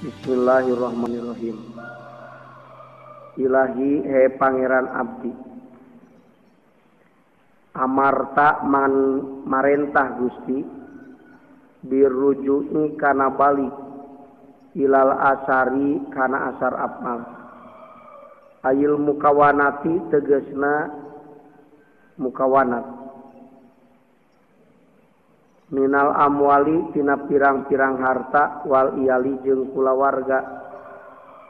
Bismillahirrahmanirrahim. Ilahi he pangeran abdi, amarta marentah Gusti, birruju'i kana balik, ilal asari kana asar apmal, ayil mukawanati tegesna mukawanat, minal amwali tina pirang-pirang harta, wal iyali jeung kulawarga,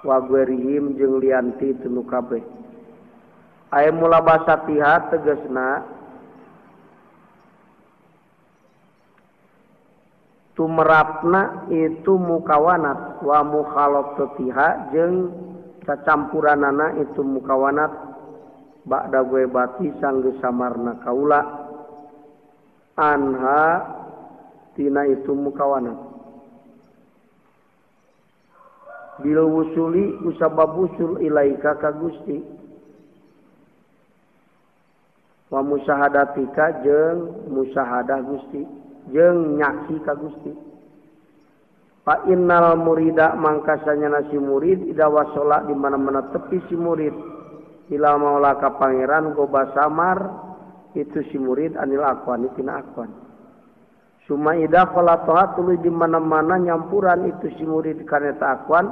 wa gwerihim jeung lianti tenu kabeh. Aya mulabasatiha tegasna tumerapna itu mukawanat, wa mukhalatatiha jeung cacampuranana itu mukawanat, ba'da gwebati sanggeus samarna kaula anha tina itu mukawanat. Bil wusuli usabab usul ilaika ka Gusti, wa musahadatika jeung musahadah Gusti, jeung nyaksi ka Gusti. Fa innal murida mangkasanya nasi murid ida wasola di mana-mana tepi si murid ila maula ka pangeran goba samar itu si murid anil aqwan tina aqwan. Suma ida falatoha tuluy di mana-mana nyampuran itu si murid kana ta aqwan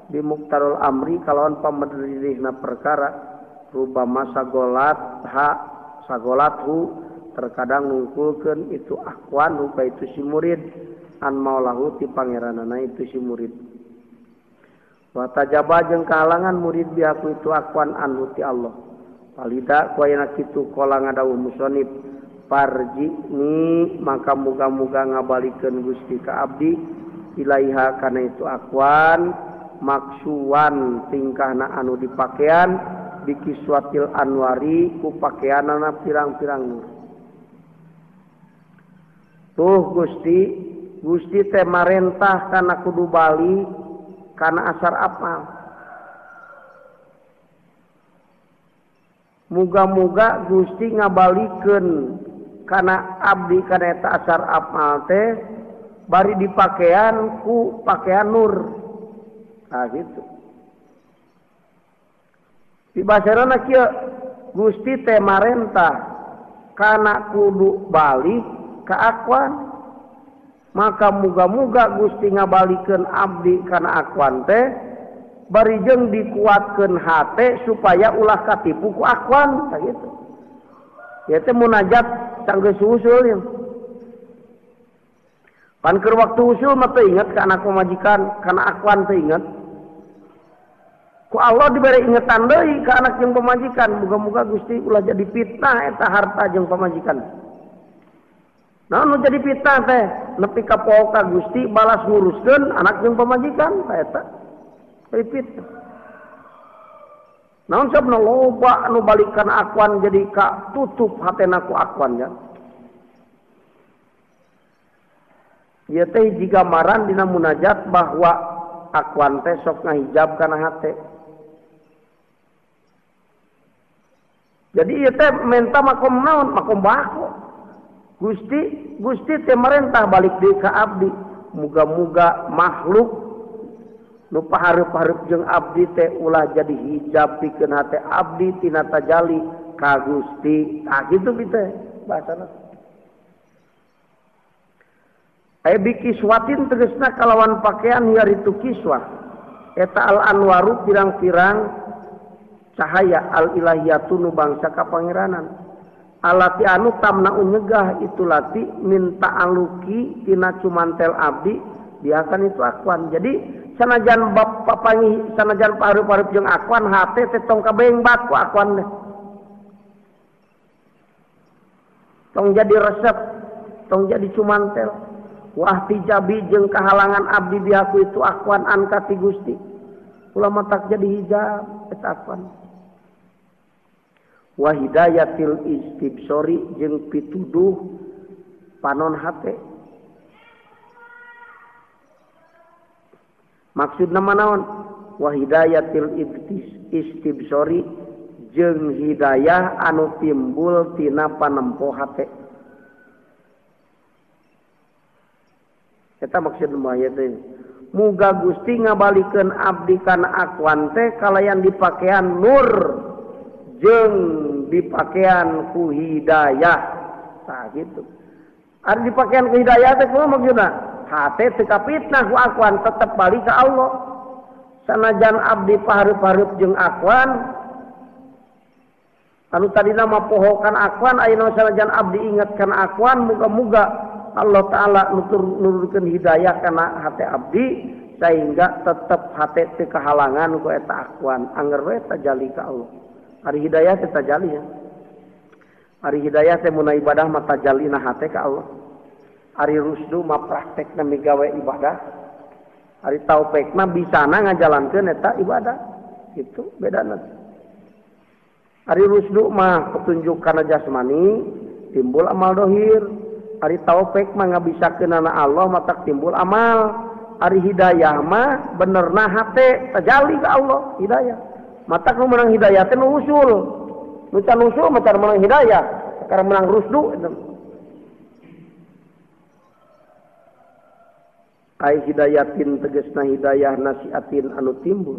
di muktarul amri kalawan pamederihna perkara, rubama sagolathu terkadang nungkulkeun itu aqwan rupa itu si murid an maulahu ti pangeranana itu si murid. Wa tajaba jeung kahalangan murid biaku itu aqwan anhu ti Allah. Palida kuayana kitu qala ngadawuh musannif, parji ni maka muga-muga ngabalikeun Gusti ka abdi ilaiha kana itu aqwan maksuwan tingkahna anu dipakean bikiswatil anwari ku pakeanana pirang-pirang nur. Tuh Gusti teh marentah kana kudu bali kana asar apal. Muga-muga Gusti ngabalikeun kana abdi kana eta asar apal teh bari dipakean ku pakean nur. Nah gitu. Di basarana kieu Gusti teh marentah kana kudu balik ka aqwan. Maka muga-muga Gusti ngabalikeun abdi kana aqwan teh bari jeung dikuatkeun hate supaya ulah katipu ku aqwan tah gitu. Ya teh munajat sanggeus usul ya. Pan keur waktu usul mah teu inget ka anak pamajikan, kana aqwan teu inget. Ku Allah diberi ingetan deui ka anak jeung pamajikan, muga-muga Gusti ulah jadi fitnah eta harta jeung pamajikan. Nah, nu jadi fitnah teh nepi ka poho ka Gusti balas nguruskeun anak jeung pamajikan tah eta. Jadi fitnah. Naon sabna loba anu balik kana aqwan jadi ka tutup hatena ku aqwan ya. Ieu teh hiji gambaran dina munajat bahwa aqwan teh sok ngahijab kana hate. Jadi ieu teh menta makom naon? Makom bako. Gusti teh marentah balik deui ka abdi. Muga-muga makhluk nu pahareup-hareup jeung abdi teh ulah jadi hijab pikeun hate abdi tina tajalli ka Gusti. Tah kitu teh bahasana. Aya bikiswatin tegasna kalawan pakaian hiaritu kiswah. Eta al-anwaru pirang-pirang cahaya al-ilahiyatu nu bangsa kapangeranan. Alati anu tamna nyegah itu lati minta aluki tina cumantel abdi diakan itu aqwan. Jadi sanajan papangi sanajan pahareup-hareup jeung aqwan hate teh tong kabengbat ku aqwan teh. Tong jadi resep, tong jadi cumantel. Wah tijabi jeung kahalangan abdi biaku itu aqwan an kati Gusti. Ulama tak jadi hijab eta aqwan. Wa hidayatil istibsori jeung pituduh panon hate. Maksudna manaon? Wa hidayatil istibsori jeung hidayah anu timbul tina panempo hate. Eta maksud mah ieu teh. muga Gusti ngabalikeun abdi kana akuan teh kalayan dipakaian nur jeung dipakaian ku hidayah. Tah gitu. Ari dipakaian ku hidayah teh kumaha maksudna? Hate teu kapitnah ku akuan tetep balik ka Allah. Sanajan abdi pahareup-hareup jeung akuan anu tadina mah pohokan akuan ayeuna sanajan abdi ingetkeun akuan muga-muga Allah taala nurunkeun hidayah kana hate abdi sehingga tetep hate teu kahalangan ku eta akuan angger we tajali ka Allah. Ari hidayah teh tajali ya. Ari hidayah teh mun ibadah mah tajalina hate ka Allah. Ari rusdu mah praktekna migawe ibadah. Ari taufik mah bisana ngajalankeun eta ibadah. Itu bedana. Ari rusdu mah petunjuk kana jasmani timbul amal dohir. Ari taufik mah ngabisakeunana Allah mah tak timbul amal. Ari hidayah mah benerna hate tajali ka Allah hidayah. Mata nu menang hidayah teh nu usul. Nu can usul mah can menang hidayah, sekarang menang rusdu. Ai hidayatin tegesna hidayah nasiatin anu timbul.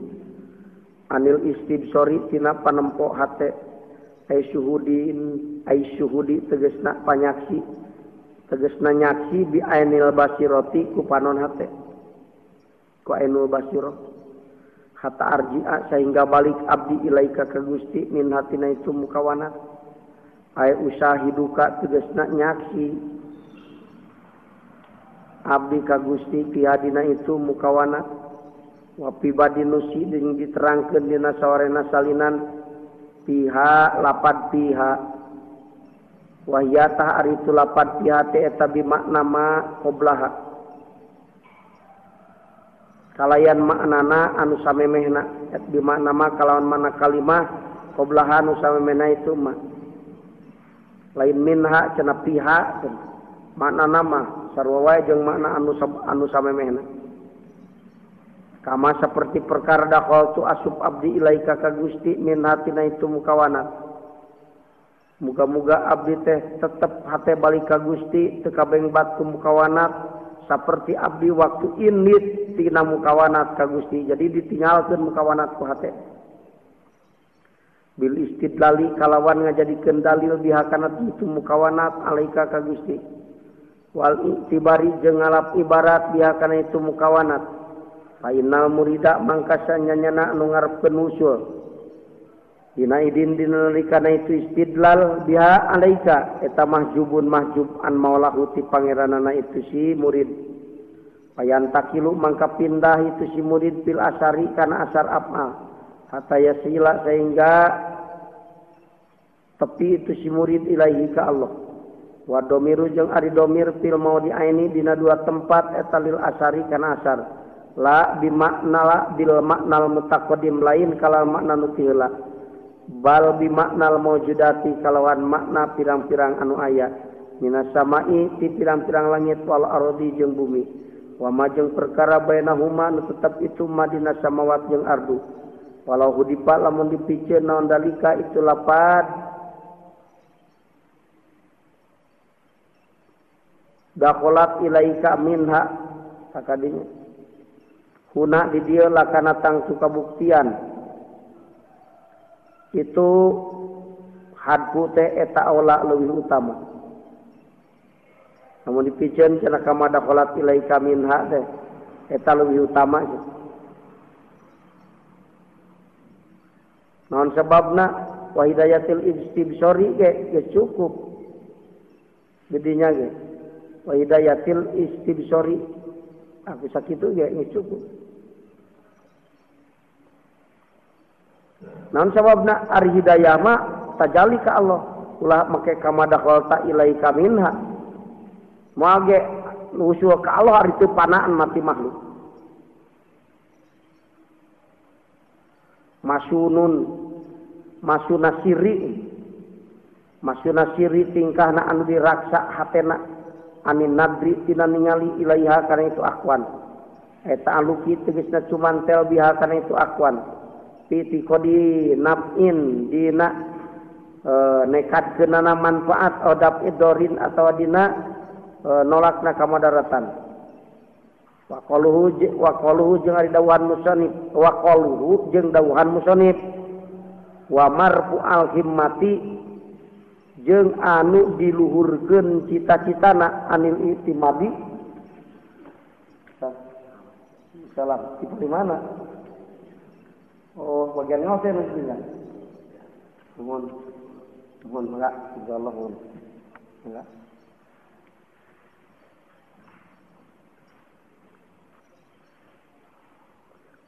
Anil istibsori tina panempo hate. Ai syuhudi tegesna panyaksi. Tegesna nyaksi bi ainil basiroti ku panon hate. Ku ainul basirah. Hatta arji'a sehingga balik abdi ilaika ka Gusti min hatina itu mukawanat. Ai usahiduka tegesna nyaksi. Abdi ka Gusti pihadina itu mukawanat. Wa pibadi nusi jeung diterangkeun dina sawarena salinan piha lapad piha. Wa yatah ari itu lapad piha teh eta bi makna ma qoblaha. Kalayan maknana anu samemehna et bi makna ma kalawan mana kalimah qoblaha anu samemehna itu mah. Lain minha cenah piha maknana mah sarua wae jeung makna anu samemehna. Kama seperti perkara dakhal tu asub abdi ilaika ka Gusti min hatina itu mukawanat. Muga-muga abdi teh tetep hate balik ka Gusti teu kabengbat ku mukawanat saperti abdi waktu init tina mukawanat ka Gusti. Jadi ditinggalkeun mukawanat ku hate. Bil istidlali kalawan ngajadikeun dalil bihakana itu mukawanat alaika ka Gusti. Wal itibari jeung ngalap ibarat bihakana itu mukawanat. Fainal murida mangkasa nyanyana anu ngarepkeun usul. Dina idin dinarikana itu istidlal biha alaika eta mahjubun mahjub an maulahu ti pangeranana itu si murid. Payan takilu mangka pindah itu si murid fil asari kana asar af'al. Hatta yasila sehingga tepi itu si murid ilahi ka Allah. Wa domiru jeung ari domir fil maudi aini dina dua tempat eta lil asari kana asar. La bimakna la bil maknal mutaqaddim lain kalau makna nu heula. Bal bimaknal maujudati kalawan makna pirang-pirang anu aya. Minas samai ti pirang-pirang langit wal ardi jeung bumi. Wa ma jeung perkara bainahuma nu tetep itu madina samawat jeung ardu. Walau hudipa lamun dipikeun naon dalika itu lapad dakholat ilaika minha sakadinya. Huna di dieu lakana tangtu kabuktian. Itu hadpu teh eta aula leuwih utama. Namun dipikeun cenah kama dakholat ilaika minha teh eta leuwih utama. Naon sababna wa hidayatil istibsari ge cukup. Gedinya ge wa hidayatil istibsari aku sakitu ge cukup. Naon sababna ari hidayah mah tajali ka Allah. Ulah make kama dakhalta ilaika minha. Moal ge usul ka Allah ari teu panaan mati makhluk. Masuna siri tingkahna anu diraksa hatena anin nadri tina ningali ilaiha kana itu akwan. Eta aluki tegasna cumantel biha kana itu akwan. Piti kodi naf'in dina nekatkeunana manfaat odap idorin atau dina nolakna kamadaratan. Wa qaluhu jeung ari dawuhan musannif wa qaluhu jeung dawuhan musannif wa marfu'al himmati jeung anu diluhurkeun cita-citana anil itimadi salam di mana oh bagian ngau teh nulisnya mohon enggak insyaallah mohon enggak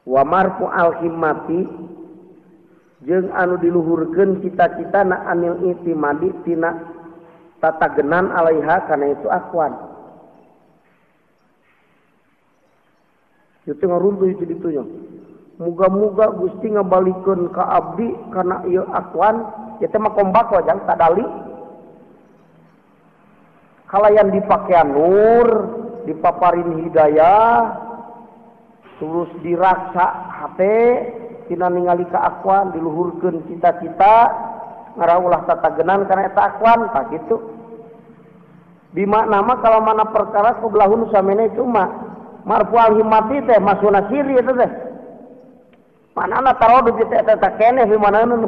wa marfu al himmati jeung anu diluhurkeun cita-citana anil itimadi tina tatagenan alaiha kana itu akwan itu ngaruntuh itu ditunya muga-muga Gusti ngabalikeun ka abdi kana ieu akwan ieu teh mah kombak wae tadali kalayan dipakean nur dipaparin hidayah terus diraksa hate tina ningali ka akwan diluhurkeun cita-cita ngaraulah tatagenan kana eta akwan tah kitu bimakna mah kalau mana perkara kublahun samene cuma marfu'al himmati teh masuna siri eta teh manana tarodud teh eta keneh di manana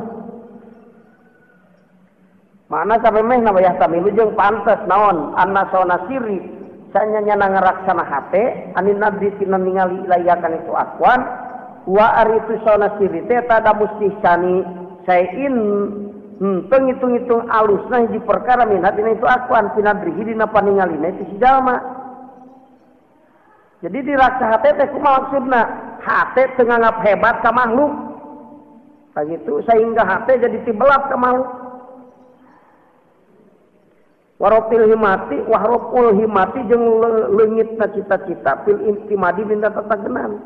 mana sampai meh na bayah tamilu jeung pantes naon anna sauna siri sanyanya ngaraksana hate anin nadri tina ningali layakan itu akwan wa ari itu sauna siri teh tada mustih sani sain teu ngitung-ngitung alusna hiji perkara min hatina itu akwan pinadrihi dina paningalina itu si jalma jadi diraksa hate teh kumaha maksudna hate teu nganggap hebat ka makhluk begitu sehingga hate jadi tibelap ka makhluk warofil himati wahroful himati jeung leungitna cita-cita fil intimadi dina tatagenan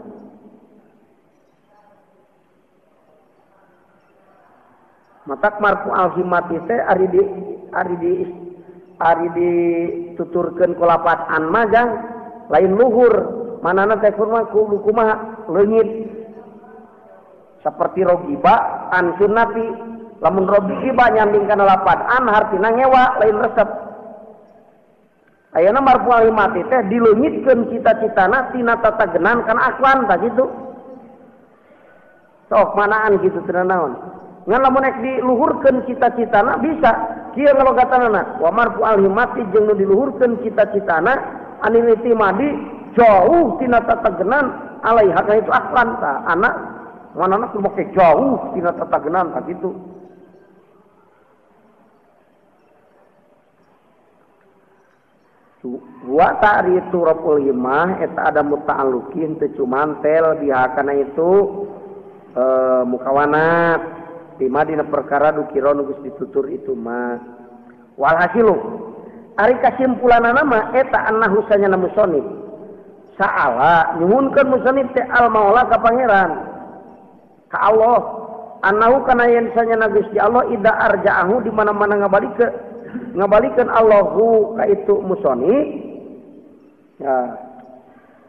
matak marfu al himati teh ari dituturkeun ku lafaz an majang lain luhur manana teh kumaha leungit seperti rogiba an sunnati lamun rogiba nyambing kana lafaz an hartina ngewa lain resep ayeuna marfu al himati teh dileungitkeun cita-citana tina tatagenan kana akwan tah kitu sok manaan kitu tina naon ngan lamun ek diluhurkeun cita-citana bisa kieu ngalogatanana wa marfu al himati jeung nu diluhurkeun cita-citana anil itimadi jauh tina tatagenan alaiha kana itu akwan tah anak manana kudu make jauh tina tatagenan tah kitu wa ta'ritu raful himmah eta ada muta'alluqin teu cuman tel biha kana itu mukawanat bima dina perkara dukira nu geus ditutur itu mah walhasilu ari kasimpulanana mah eta annahu sanyana musannif saala nyuhunkeun musannif teh al maula ka pangeran ka Allah annahu kana yen sanyana Gusti Allah ida arja'ahu di mana-mana ngabalikeun Allahu ka itu musannif ya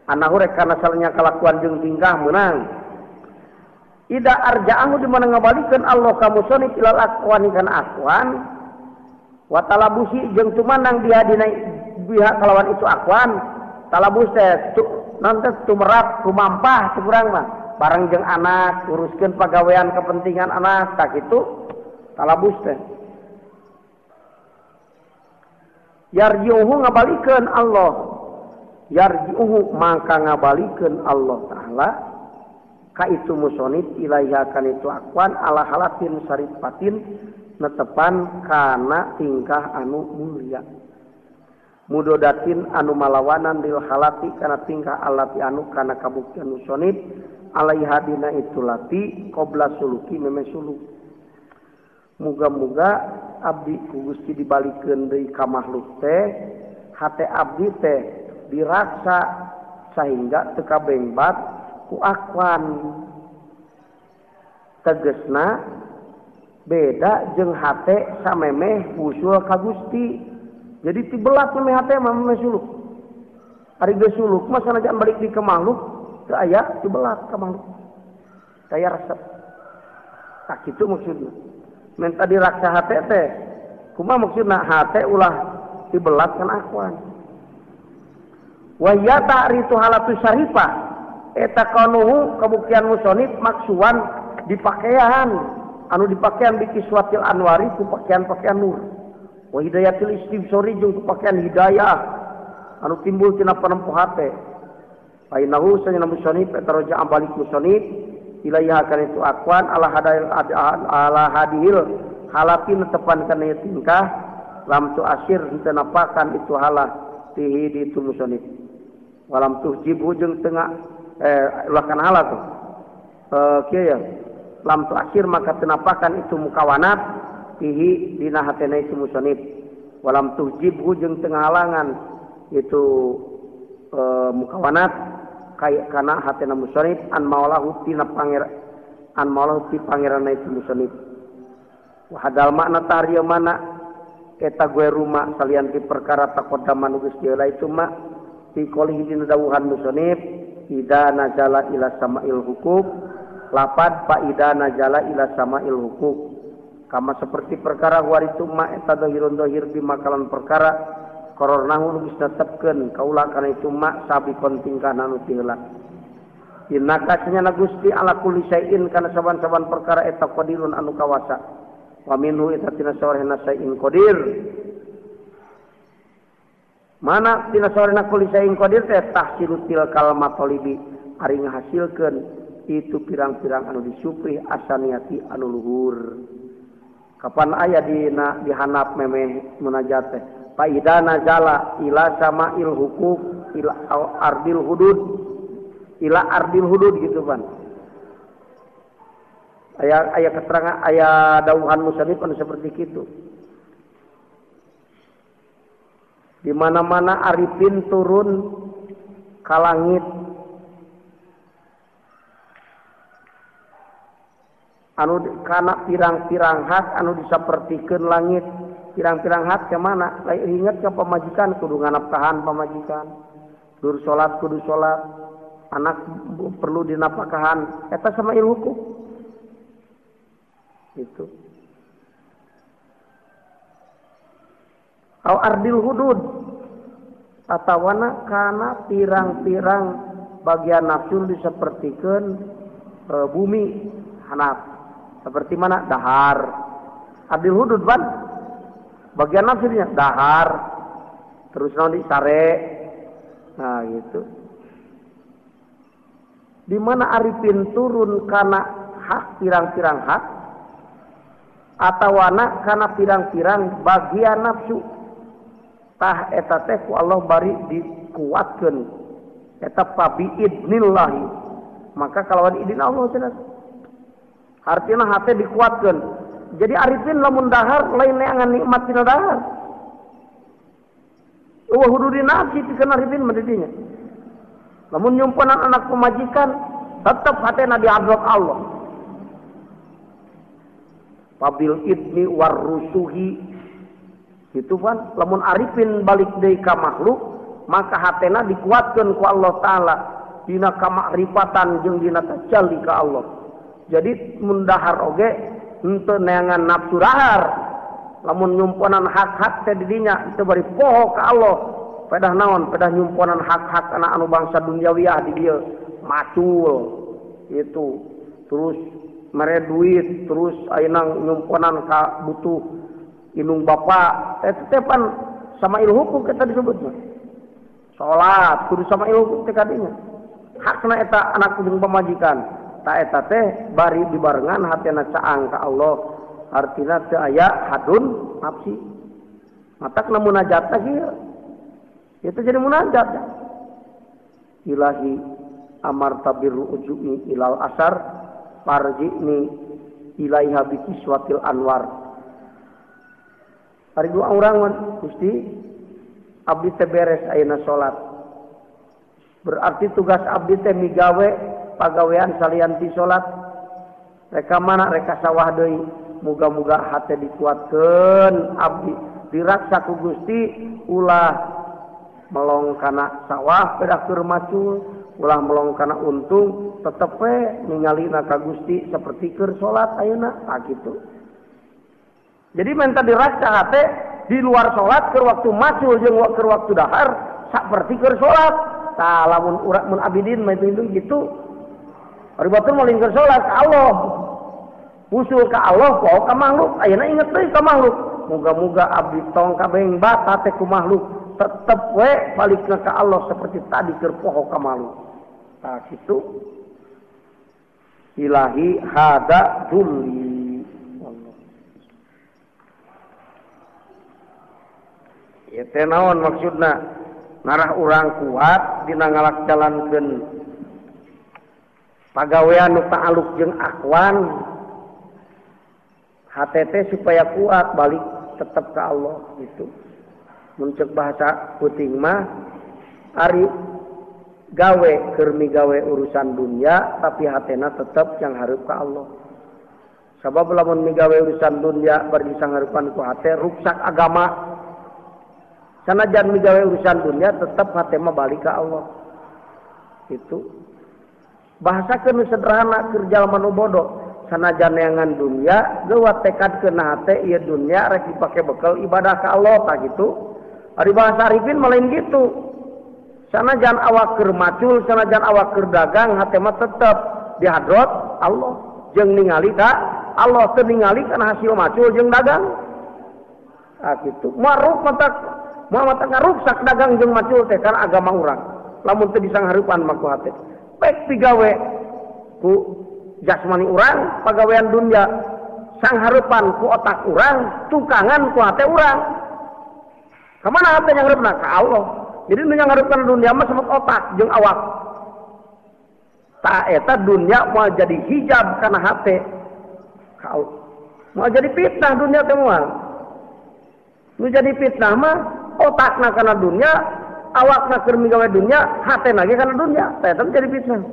annahu rek kana salahnya kalakuan jeung tingkah meunang ida arja'ahu di mana ngabalikeun Allah ka musannif ilal aqwani kana aqwan wa talabusi jeung tumandang dia dina biha kalawan itu aqwan talabus teh nanti tumerap kumampah kurang mah bareng jeung anak uruskeun pagawean kepentingan anak tak itu talabus teh yarji'uhu ngabalikeun Allah yarji'uhu maka ngabalikeun Allah taala ka itu musonif ilaiha kan itu akwan ala halatin syarifatin netepan kana tingkah anu mulia mudodatin anu malawanan lil halati kana tingkah alati anu kana kabuktian musonif alaiha dina itu lati qabla suluki meme suluk muga-muga abdi ku Gusti dibalikeun deui ka makhluk teh hate abdi teh diraksa sehingga teu kabengbat ku akwan tegesna beda jeung hate samemeh usul ka Gusti jadi tibelat memeh hate mah memeh suluk ari geus suluk mah sanajan balik di ka makhluk teu aya tibelat ka makhluk daya resep tak kitu maksudna men tadi raksa hate teh kumaha maksudna hate ulah tibelat kan akwan Wa ya ta'ritu halatu syarifah eta kaunuhu kabuktian musonif maksuan di pakaian anu dipakaian biki suatil anwari ku pakaian-pakaian nur. Wa hidayatul istibsori jeung ku pakaian hidayah anu timbul tina panempuh hate. Fa innahu sayyidina musonif eta roja ambalik musonif ilaiha kana itu akwan ala hadil halatin tepan kana tingkah lam tu asir henteu napakan itu halah tihi di itu musonif. Walam tuhjib jeung tengah ulah kana halah tuh. Kieu ya. Lam tu asir maka tenapakan itu mukawanat tihi dina hatena itu musonif. Walam tuhjib jeung tengah halangan itu mukawanat kaya kana hatena musonif an maulahu tina pangeran itu musonif. Wa hadal makna tahriya mana eta gue rumah salian ti perkara takodaman geus dieulah itu mah fi qouli dina dawuhan musonif ida najala ila sama'il hukuk lapad fa ida najala ila sama'il hukuk kama seperti perkara waritu ma eta dohirun dohir di makalan perkara korornahu geus tetepkeun kaula kana itu ma sabikon tingkahna nu tiheula innaka cenah Gusti ala kulli syai'in kana saban-saban perkara eta qadirun anu kawasa wa minhu eta tina sawarehna syai'in qadir mana tina sawarehna kulli syai'in qadir teh tahsilu tilkal matalibi ari ngahasilkeun itu pirang-pirang anu disuprih asaniati anu luhur kapan aya dina dihanap memeh munajat teh fa idza nazala ila sama'il hukuk ila ardil hudud gitu kan aya keterangan aya dawuhan musannif anu seperti kitu di mana-mana arifin turun ka langit anu kana pirang-pirang hak anu disapertikeun langit pirang-pirang hak ke mana ingat ke pamajikan kudu nganapkahan pamajikan dur salat kudu salat anak perlu dinapakahan eta sama ilmu itu au ardil hudud atawana kana pirang-pirang bagian nafsu disapertikeun bumi hanap seperti mana dahar ardil hudud ban bagian nafsunya dahar terus nanti sare nah gitu di mana arifin turun karena hak pirang-pirang hak atau anak karena pirang-pirang bagian nafsu tah eta teh ku Allah bari dikuatkeun eta pa bi idnillahi maka kalawan idin Allah cenah artina hate dikuatkeun jadi arifin lamun dahar lain neangan nikmat tina dahar eueuh hududina nafsi pikeun arifin mah didinya lamun nyumponan anak pemajikan tetep hatena di hadrat Allah pabil idni war rusuhi itu kan lamun arifin balik deui ka makhluk maka hatena dikuatkeun ku Allah taala dina kamakrifatan jeung dina tajalli ka Allah jadi mun dahar oge henteu neangan nafsu dahar lamun nyumponan hak-hak teh didinya teu bari poho ka Allah pedah naon pedah nyumponan hak-hak anak anu bangsa duniawiyah di dieu macul itu terus mere duit terus ayeuna nyumponan ka butuh indung bapa eta teh pan sama ilhukum kita disebutna salat kudu sama ilhukum teh kadinya hakna eta anak jeung pamajikan ta eta teh bari dibarengan hatena caang ka Allah artina teu aya hadun nafsi matak lamun munajat teh kieu itu jadi munajat ilahi amarta birru ujumi ilal asar farji'ni ilaiha bikiswatil anwar hari dua orang Gusti abdi teh beres ayeuna salat berarti tugas abdi teh migawe pagawean salian ti salat reka mana reka sawah deui muga-muga hate dikuatkeun abdi diraksa ku Gusti ulah melong kana sawah pedah keur macul ulah melong kana untung tetep we ningalina ka Gusti saperti keur salat ayeuna kitu jadi menta diraksa hate di luar salat keur waktu macul jeung keur waktu dahar saperti keur salat tah lamun urang mun abidin mah itu gitu. Ari batur mah lingkar salat ka Allah. Usul ka Allah poho ka makhluk, ayeuna inget deui ka makhluk. Muga-muga abdi tong kabeng bata teh ku makhluk tetep we balikna ka Allah seperti tadi keur poho ka makhluk. Tah kitu. Ilahi hada dulli. Allah. Ieu teh naon maksudna? Ngarah urang kuat dina ngalakjalankeun pagawean nu ta'aluk jeung akwan. HTT supaya kuat balik tetap ke Allah gitu. Muncul bahasa puting mah ari gawe keur migawe urusan dunia tapi hatena tetap yang hareup ka Allah. Sabab lamun migawe urusan dunia bari sanghareupan ku hate ruksak agama. Sanajan migawe urusan dunia tetap hate mah balik ka Allah. Itu bahasakeun sederhana keur jalma nu bodoh. Sanajan neangan dunia geuwat tekad keuna hate ieu dunia rek dipake bekal ibadah ka Allah tah gitu. Ari bahasa arifin mah lain gitu. Sanajan awak keur macul, sanajan awak keur dagang hate mah tetep di hadrat Allah. Jeung ningali ka Allah teu ningali kana hasil macul jeung dagang. Ah kitu. Maruf mata ngaruksak dagang jeung macul teh kana agama urang. Lamun teu bisa ngahareupan mah ku hate. Baik pigawe ku jasmani urang pagawean dunia sanghareupan ku otak urang tukangan ku hate urang kamana hate yang hareup ka Allah jadi nu nghareupan dunia mah semut otak jeung awak ta eta dunia moal jadi hijab kana hate ka Allah moal jadi fitnah dunia teh moal nu jadi fitnah mah otakna kana dunia awakna keur migawe dunia hatena ge kana dunia ta eta jadi fitnah.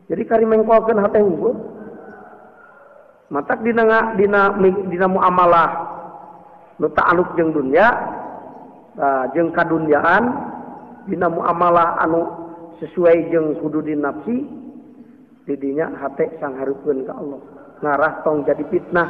Jadi kari mengkolkeun hate unggul. Matak dina muamalah nu ta'aluk jeung dunya, jeung kadunyaan, dina muamalah anu sesuai jeung hududin nafsi, di dinya hate sanghareupeun ka Allah. Ngarah tong jadi fitnah.